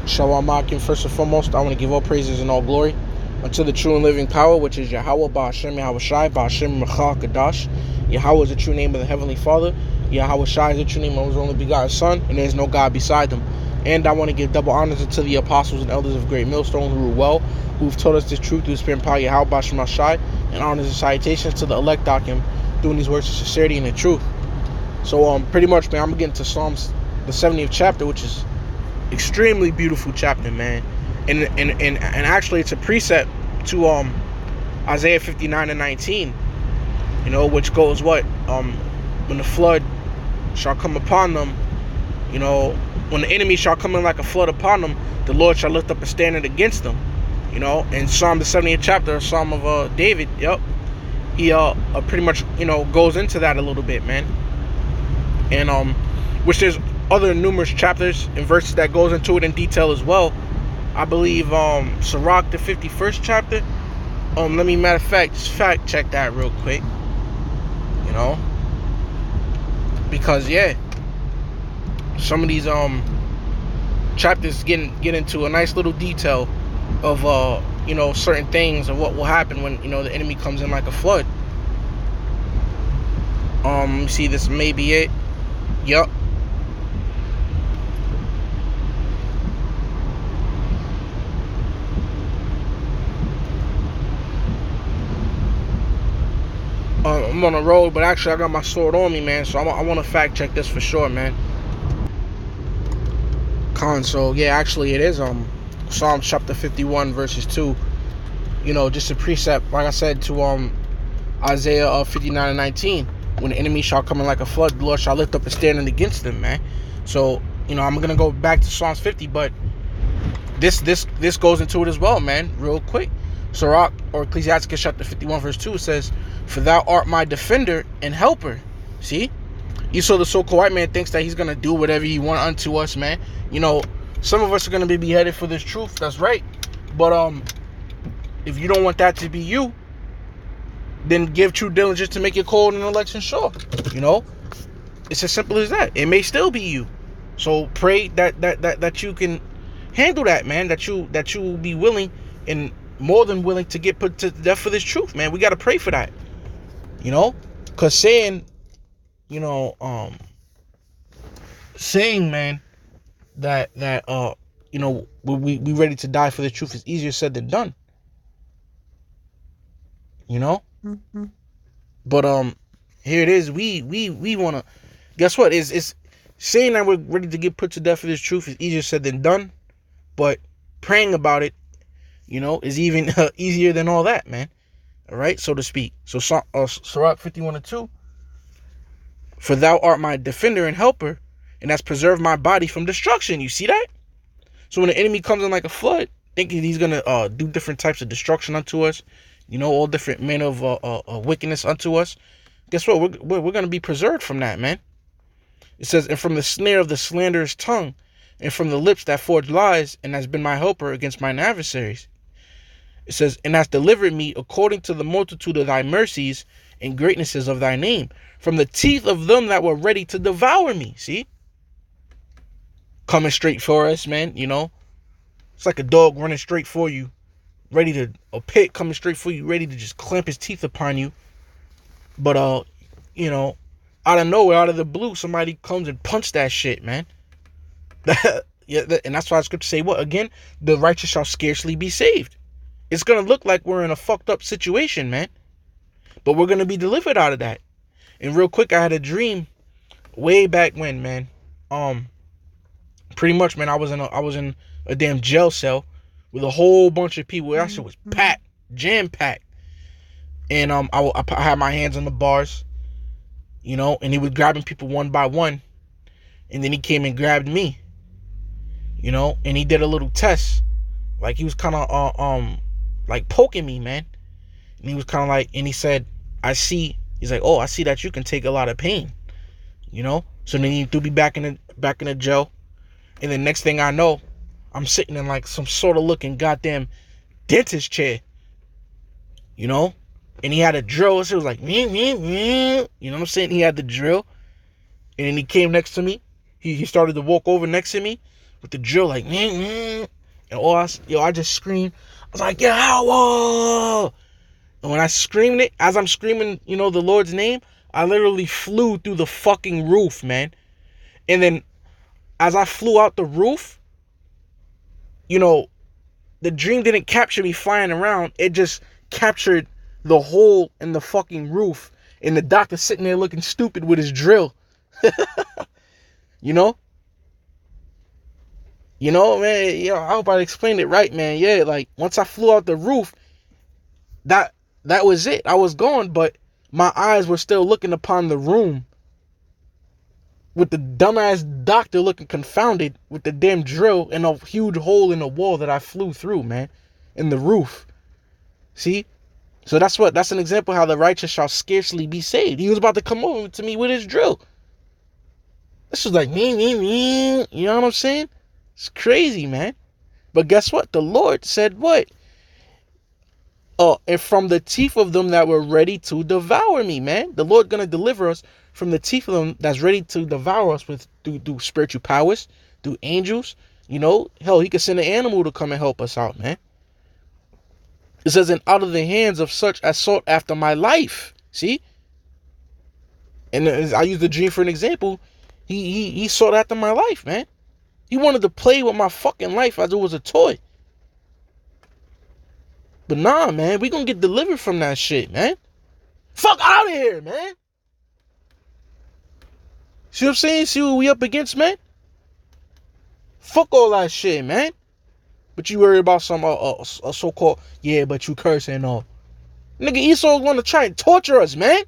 Shalom Akim. First and foremost, I want to give all praises and all glory unto the true and living power, which is Yahweh, Ba'ashem, Yahweh Shai, Ba'ashem, Mechal, Kadash. Yahweh is the true name of the Heavenly Father. Yahweh Shai is the true name of His only begotten Son, and there is no God beside Him. And I want to give double honors unto the apostles and elders of Great Millstone who rule well, who've taught us this truth through the Spirit and power, Yahweh, Ba'ashem, Shai, and honors and salutations to the elect Akim, doing these works of sincerity and the truth. So, pretty much, man, I'm going to get into Psalms, the 70th chapter, which is extremely beautiful chapter, man, and actually it's a precept to Isaiah 59 and 19, which goes what when the flood shall come upon them, when the enemy shall come in like a flood upon them, the Lord shall lift up a standard against them. In Psalm the 70th chapter, a Psalm of David, he pretty much goes into that a little bit, man, and which there's other numerous chapters and verses that goes into it in detail as well. I believe Sirach the 51st chapter. Let me matter of fact just fact check that real quick. Because some of these chapters get into a nice little detail of certain things of what will happen when the enemy comes in like a flood. Let me see, this may be it. Yup. I'm on the road, but actually I got my sword on me, man, so I want to fact check this for sure, man. So actually it is Psalm chapter 51 verses 2, just a precept, like I said, to Isaiah 59 and 19. When the enemy shall come in like a flood, the Lord shall lift up a standard against them, man. So I'm gonna go back to Psalms 50, but this goes into it as well, man, real quick. Sirach, or Ecclesiasticus chapter 51 verse 2, says, "For thou art my defender and helper." See, the so-called white man thinks that he's gonna do whatever he want unto us, man. Some of us are gonna be beheaded for this truth. That's right. But if you don't want that to be you, then give true diligence to make your call and election sure. It's as simple as that. It may still be you. So pray that you can handle that, man. That you will be willing and more than willing to get put to death for this truth, man. We got to pray for that, because saying, man, that we ready to die for the truth is easier said than done, Mm-hmm. But here it is. We want to, guess what? It's saying that we're ready to get put to death for this truth is easier said than done, but praying about it, is even easier than all that, man. All right, so to speak. So Sirach 51 and 2. "For thou art my defender and helper, and hast preserved my body from destruction." You see that? So when the enemy comes in like a flood, thinking he's gonna do different types of destruction unto us, all different men of wickedness unto us, guess what? We're gonna be preserved from that, man. It says, "And from the snare of the slanderous tongue, and from the lips that forge lies, and has been my helper against mine adversaries." It says, "And hast delivered me according to the multitude of thy mercies and greatnesses of thy name, from the teeth of them that were ready to devour me." See? Coming straight for us, man, It's like a dog running straight for you, ready to, a pit coming straight for you, ready to just clamp his teeth upon you. But, out of nowhere, out of the blue, somebody comes and punch that shit, man. And that's why the scripture say, what? Again, the righteous shall scarcely be saved. It's going to look like we're in a fucked up situation, man. But we're going to be delivered out of that. And real quick, I had a dream way back when, man. Pretty much, man, I was in a damn jail cell with a whole bunch of people. That shit was packed, jam-packed. And I had my hands on the bars, and he was grabbing people one by one. And then he came and grabbed me, and he did a little test. Like, he was kind of like poking me, man. And he was kind of like, and he said, he's like, "Oh, I see that you can take a lot of pain," So then he threw me back in the jail. And the next thing I know, I'm sitting in like some sort of looking goddamn dentist chair, and he had a drill. So it was like, you know what I'm saying? He had the drill, and then he came next to me. He started to walk over next to me, with the drill, like, and I just screamed. I was like, Yahweh! And when I screamed it, as I'm screaming, the Lord's name, I literally flew through the fucking roof, man. And then as I flew out the roof, the dream didn't capture me flying around. It just captured the hole in the fucking roof. And the doctor sitting there looking stupid with his drill. Man, I hope I explained it right, man. Yeah, like, once I flew out the roof, that was it. I was gone, but my eyes were still looking upon the room with the dumbass doctor looking confounded with the damn drill and a huge hole in the wall that I flew through, man, in the roof. See? So that's an example how the righteous shall scarcely be saved. He was about to come over to me with his drill. This was like, you know what I'm saying? It's crazy, man. But guess what? The Lord said what? And from the teeth of them that were ready to devour me, man. The Lord gonna deliver us from the teeth of them that's ready to devour us through spiritual powers, through angels. Hell, he could send an animal to come and help us out, man. It says, and out of the hands of such as sought after my life. See? And I use the dream for an example. He sought after my life, man. He wanted to play with my fucking life as it was a toy. But nah, man, we gonna get delivered from that shit, man. Fuck out of here, man. See what I'm saying? See what we up against, man? Fuck all that shit, man. But you worry about some so-called, yeah, but you cursing and all. Nigga, Esau's gonna try and torture us, man.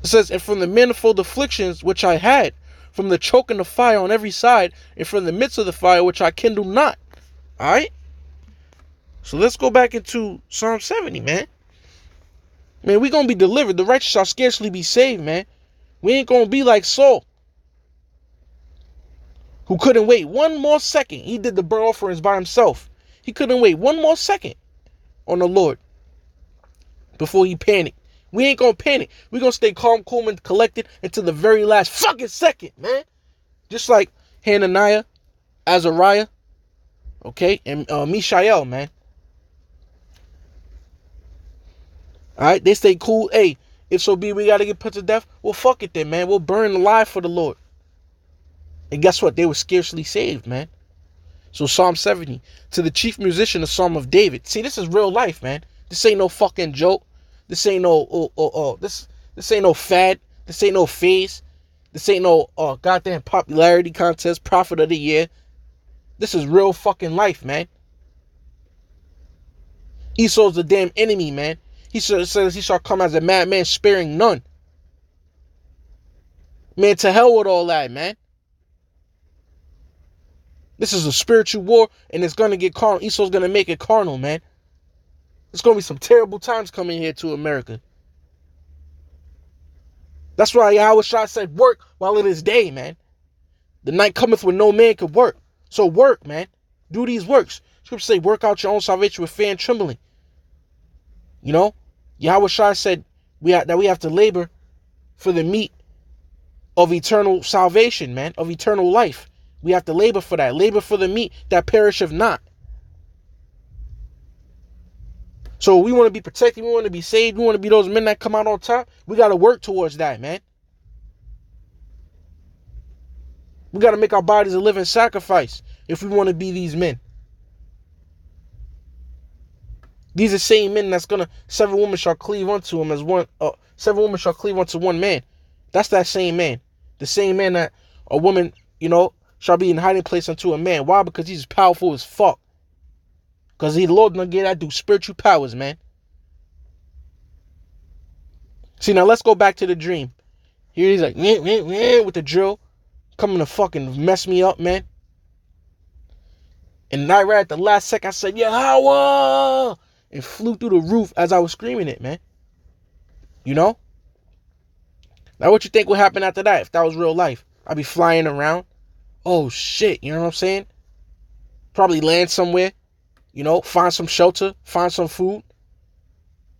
It says, and from the manifold afflictions which I had, from the choking of fire on every side, and from the midst of the fire which I kindle not. Alright? So let's go back into Psalm 70, man. Man, we gonna be delivered. The righteous shall scarcely be saved, man. We ain't gonna be like Saul, who couldn't wait one more second. He did the burnt offerings by himself. He couldn't wait one more second on the Lord before he panicked. We ain't gonna panic. We gonna stay calm, cool, and collected until the very last fucking second, man. Just like Hananiah, Azariah, okay, and Mishael, man. Alright, they stay cool. Hey, if so be we gotta get put to death, well, fuck it then, man. We'll burn alive for the Lord. And guess what? They were scarcely saved, man. So Psalm 70, to the chief musician, the Psalm of David. See, this is real life, man. This ain't no fucking joke. This ain't no this ain't no fad. This ain't no phase. This ain't no goddamn popularity contest, prophet of the year. This is real fucking life, man. Esau's the damn enemy, man. He says he shall come as a madman, sparing none. Man, to hell with all that, man. This is a spiritual war, and it's gonna get carnal. Esau's gonna make it carnal, man. It's gonna be some terrible times coming here to America. That's why Yahweh Shai said, work while it is day, man. The night cometh when no man could work. So work, man. Do these works. Scripture say, work out your own salvation with fear and trembling. Yahweh Shai said that we have to labor for the meat of eternal salvation, man, of eternal life. We have to labor for that. Labor for the meat that perisheth not. So we want to be protected. We want to be saved. We want to be those men that come out on top. We got to work towards that, man. We got to make our bodies a living sacrifice if we want to be these men. These are same men that's gonna 7 women shall cleave unto him as one. 7 women shall cleave unto one man. That's that same man. The same man that a woman, shall be in hiding place unto a man. Why? Because he's powerful as fuck. Because the Lord gonna get that through spiritual powers, man. See, now let's go back to the dream. Here he's like, with the drill, coming to fucking mess me up, man. And right at the last second, I said, Yahweh! And flew through the roof as I was screaming it, man. Now what you think would happen after that if that was real life? I'd be flying around. Oh, shit, you know what I'm saying? Probably land somewhere, find some shelter, find some food.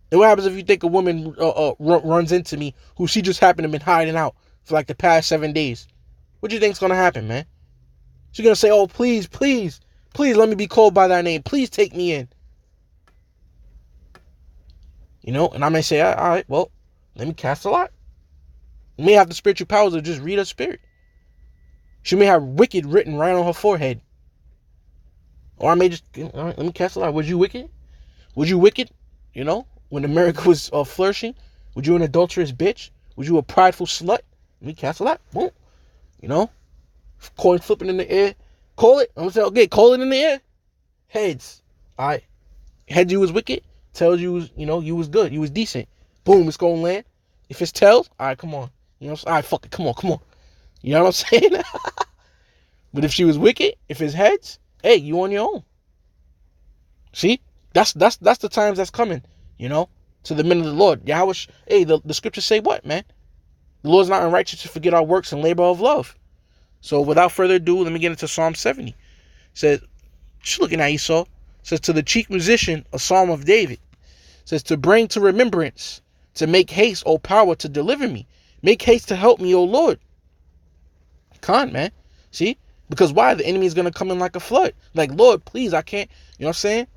And what happens if you think a woman runs into me who she just happened to have been hiding out for like the past 7 days? What do you think's gonna happen, man? She's gonna say, oh, please, please, please let me be called by thy name. Please take me in. And I may say, all right, well, let me cast a lot. You may have the spiritual powers of just read her spirit. She may have wicked written right on her forehead. Or I may just, all right, let me cast a lot. Was you wicked? Was you wicked? When America was flourishing? Was you an adulterous bitch? Was you a prideful slut? Let me cast a lot. Boom. Coin flipping in the air. Call it. I'm gonna say, okay, call it in the air. Heads. All right. Heads, you was wicked. Tails, you was, you was good. You was decent. Boom, it's gonna land. If it's tails, all right, come on. All right, fuck it. Come on. You know what I'm saying? But if she was wicked, if it's heads, hey, you on your own. See? That's the times that's coming, to the men of the Lord. Yahweh, hey, the scriptures say what, man? The Lord's not unrighteous to forget our works and labor of love. So without further ado, let me get into Psalm 70. It says, just looking at Esau, it says, to the chief musician, a psalm of David. It says, to bring to remembrance, to make haste, O power, to deliver me. Make haste to help me, O Lord. Man. See? Because why? The enemy is going to come in like a flood. Like, Lord, please, I can't. You know what I'm saying?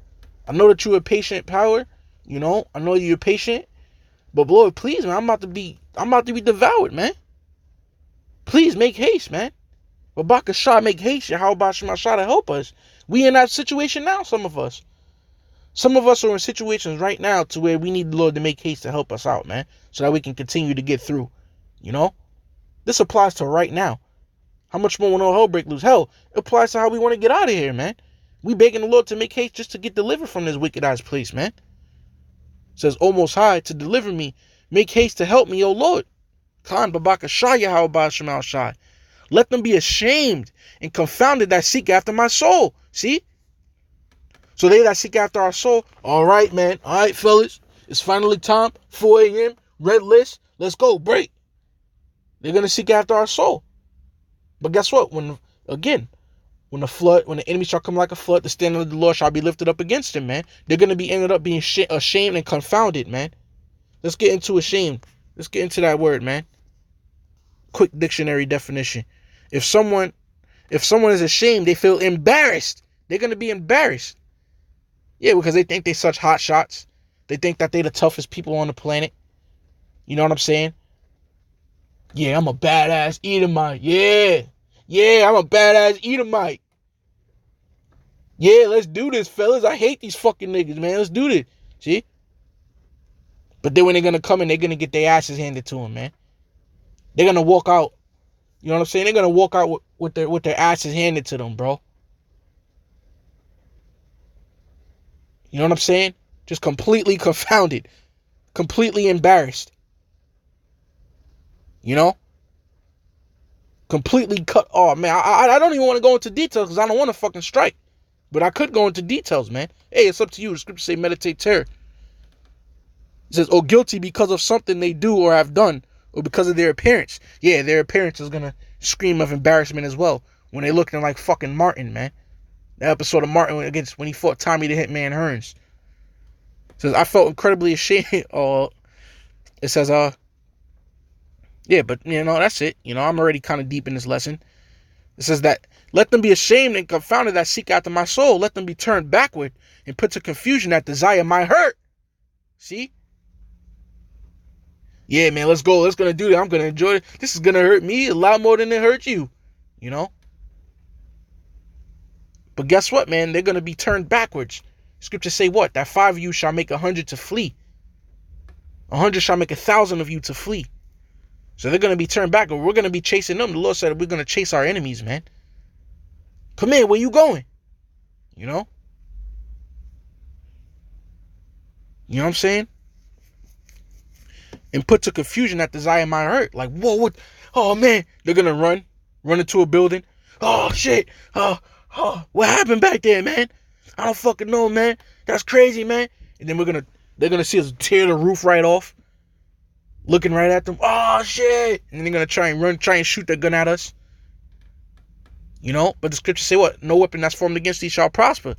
I know that you're a patient power. I know you're patient. But Lord, please, man, I'm about to be devoured, man. Please make haste, man. Babaka Shah, make haste. How about Shema Shah to help us? We in that situation now, some of us. Some of us are in situations right now to where we need the Lord to make haste to help us out, man. So that we can continue to get through. This applies to right now. How much more when all hell break loose? Hell, it applies to how we want to get out of here, man. We begging the Lord to make haste just to get delivered from this wicked ass place, man. It says, O Most High, to deliver me. Make haste to help me, O Lord. Khan Babaka Shah Yahweh Shemal Shai. Let them be ashamed and confounded that seek after my soul. See? So they that seek after our soul, all right, man. All right, fellas. It's finally time. 4 a.m. Red list. Let's go. Break. They're going to seek after our soul. But guess what? When the enemy shall come like a flood, the standard of the Lord shall be lifted up against him, man. They're going to be ended up being ashamed and confounded, man. Let's get into ashamed. Let's get into that word, man. Quick dictionary definition. If someone is ashamed, they feel embarrassed. They're going to be embarrassed. Yeah, because they think they're such hot shots. They think that they're the toughest people on the planet. You know what I'm saying? Yeah, I'm a badass Edomite. Yeah, I'm a badass Edomite. Yeah, let's do this, fellas. I hate these fucking niggas, man. Let's do this. See? But then when they're going to come in, they're going to get their asses handed to them, man. They're going to walk out. You know what I'm saying? They're going to walk out with their asses handed to them, bro. You know what I'm saying? Just completely confounded. Completely embarrassed. Completely cut off, man. I don't even want to go into details because I don't want to fucking strike. But I could go into details, man. Hey, it's up to you. The scripture say meditate terror. It says, oh, guilty because of something they do or have done, or because of their appearance. Yeah, their appearance is going to scream of embarrassment as well when they're looking like fucking Martin, man. The episode of Martin when he fought Tommy the Hitman Hearns. It says, I felt incredibly ashamed. It says, yeah, but, that's it. I'm already kind of deep in this lesson. It says that, let them be ashamed and confounded that seek after my soul. Let them be turned backward and put to confusion that desire my hurt. See? Yeah, man, let's go. Let's gonna do that. I'm gonna enjoy it. This is gonna hurt me a lot more than it hurt you. But guess what, man? They're gonna be turned backwards. Scriptures say what? That 5 of you shall make 100 to flee. 100 shall make 1,000 of you to flee. So they're going to be turned back, or we're going to be chasing them. The Lord said we're going to chase our enemies, man. Come here, where you going? You know what I'm saying? And put to confusion that desire my hurt. Like, whoa, what? Oh, man. They're going to run into a building. Oh, shit. Oh, what happened back there, man? I don't fucking know, man. That's crazy, man. And then they're going to see us tear the roof right off. Looking right at them. Oh, shit. And then they're going to try and shoot their gun at us. But the scriptures say what? No weapon that's formed against thee shall prosper.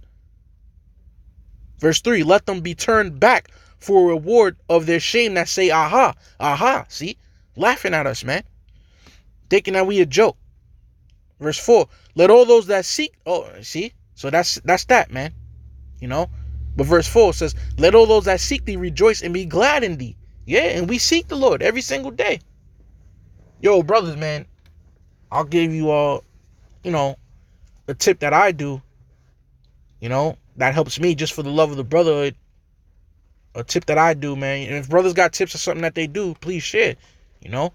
Verse 3, let them be turned back for a reward of their shame that say, aha, aha. See? Laughing at us, man. Thinking that we a joke. Verse 4. Let all those that seek. Oh, see? So that's that, man. You know? But verse 4 says, let all those that seek thee rejoice and be glad in thee. Yeah, and we seek the Lord every single day. Yo, brothers, man, I'll give you all, a tip that I do, that helps me just for the love of the brotherhood. A tip that I do, man. And if brothers got tips or something that they do, please share, Well,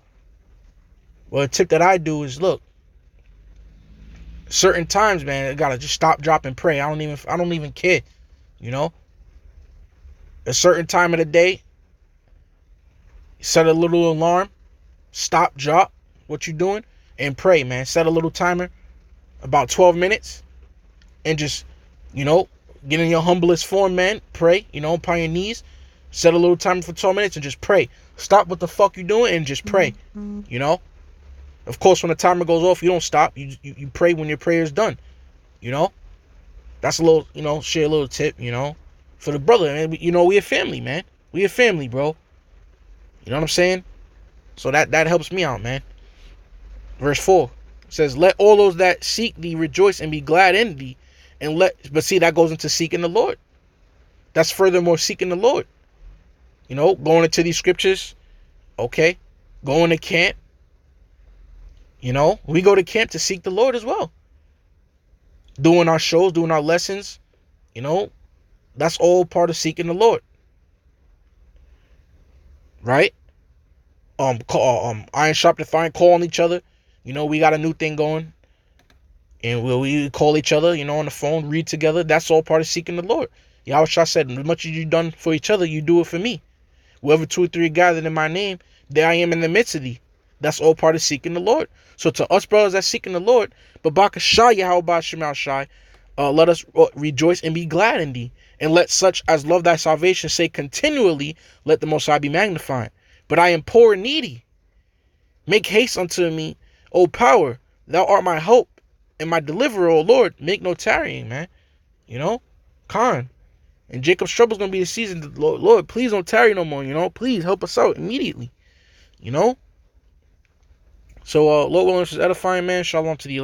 a tip that I do is, look, certain times, man, I gotta just stop, drop, and pray. I don't even care, A certain time of the day, set a little alarm, stop, drop what you're doing, and pray, man. Set a little timer, about 12 minutes, and just, get in your humblest form, man. Pray, upon your knees. Set a little timer for 12 minutes and just pray. Stop what the fuck you're doing and just pray, Of course, when the timer goes off, you don't stop. You pray when your prayer is done, That's a little, share a little tip, for the brother, man. We a family, man. We a family, bro. You know what I'm saying? So that helps me out, man. Verse 4 says, let all those that seek thee rejoice and be glad in thee. But see, that goes into seeking the Lord. That's furthermore seeking the Lord. Going into these scriptures, okay? Going to camp. We go to camp to seek the Lord as well. Doing our shows, doing our lessons, that's all part of seeking the Lord. Right? Iron sharpeneth iron, call on each other. We got a new thing going. And we call each other, on the phone, read together. That's all part of seeking the Lord. Yahushua said, as much as you've done for each other, you do it for me. Wherever 2 or 3 are gathered in my name, there I am in the midst of thee. That's all part of seeking the Lord. So to us brothers that's seeking the Lord, Babakashah Yahweh Shemal Shai, let us rejoice and be glad in thee. And let such as love thy salvation say continually, let the Most High be magnified. But I am poor and needy. Make haste unto me, O power. Thou art my hope and my deliverer, O Lord. Make no tarrying, man. Khan. And Jacob's trouble is going to be the season. Lord, please don't tarry no more, Please help us out immediately, So, Lord willing, this is edifying, man. Shalom to the